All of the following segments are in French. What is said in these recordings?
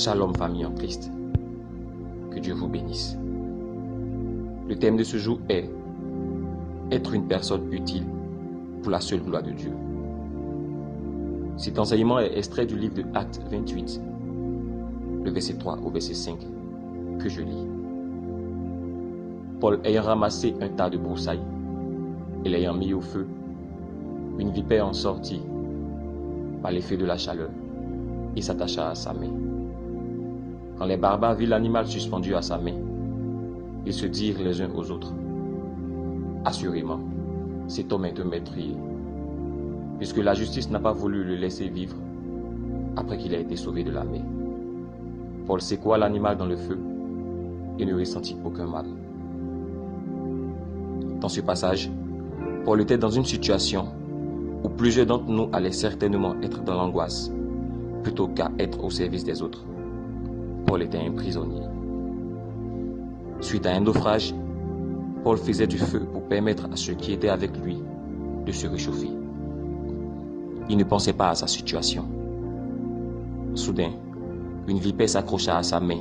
Shalom famille en Christ. Que Dieu vous bénisse. Le thème de ce jour est être une personne utile pour la seule gloire de Dieu. Cet enseignement est extrait du livre de Actes 28, le verset 3 au verset 5, que je lis. Paul ayant ramassé un tas de broussailles et l'ayant mis au feu, une vipère en sortit par l'effet de la chaleur et s'attacha à sa main. Quand les barbares virent l'animal suspendu à sa main, ils se dirent les uns aux autres: assurément, cet homme est un meurtrier, puisque la justice n'a pas voulu le laisser vivre après qu'il ait été sauvé de la main. Paul secoua l'animal dans le feu et ne ressentit aucun mal. Dans ce passage, Paul était dans une situation où plusieurs d'entre nous allaient certainement être dans l'angoisse plutôt qu'à être au service des autres. Paul était un prisonnier. Suite à un naufrage, Paul faisait du feu pour permettre à ceux qui étaient avec lui de se réchauffer. Il ne pensait pas à sa situation. Soudain, une vipère s'accrocha à sa main.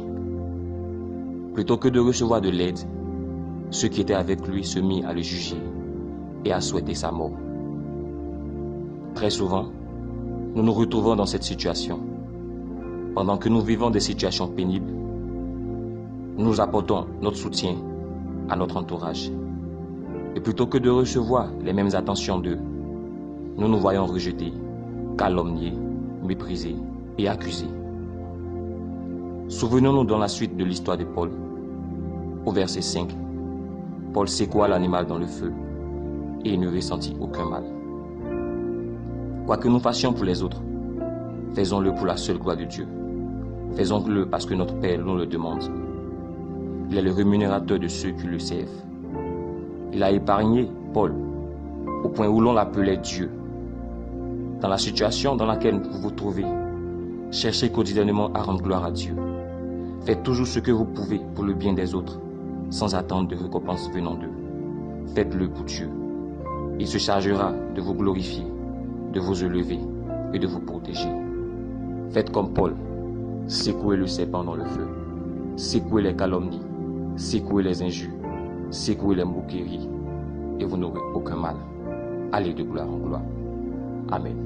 Plutôt que de recevoir de l'aide, ceux qui étaient avec lui se mirent à le juger et à souhaiter sa mort. Très souvent, nous nous retrouvons dans cette situation. Pendant que nous vivons des situations pénibles, nous apportons notre soutien à notre entourage. Et plutôt que de recevoir les mêmes attentions d'eux, nous nous voyons rejetés, calomniés, méprisés et accusés. Souvenons-nous dans la suite de l'histoire de Paul. Au verset 5, Paul secoua l'animal dans le feu et il ne ressentit aucun mal. Quoi que nous fassions pour les autres, faisons-le pour la seule gloire de Dieu. Faisons-le parce que notre Père nous le demande. Il est le rémunérateur de ceux qui le servent. Il a épargné Paul au point où l'on l'appelait Dieu. Dans la situation dans laquelle vous vous trouvez, cherchez quotidiennement à rendre gloire à Dieu. Faites toujours ce que vous pouvez pour le bien des autres, sans attendre de récompense venant d'eux. Faites-le pour Dieu. Il se chargera de vous glorifier, de vous élever et de vous protéger. Faites comme Paul. Secouez le serpent dans le feu. Secouez les calomnies. Secouez les injures. Secouez les moqueries. Et vous n'aurez aucun mal. Allez de gloire en gloire. Amen.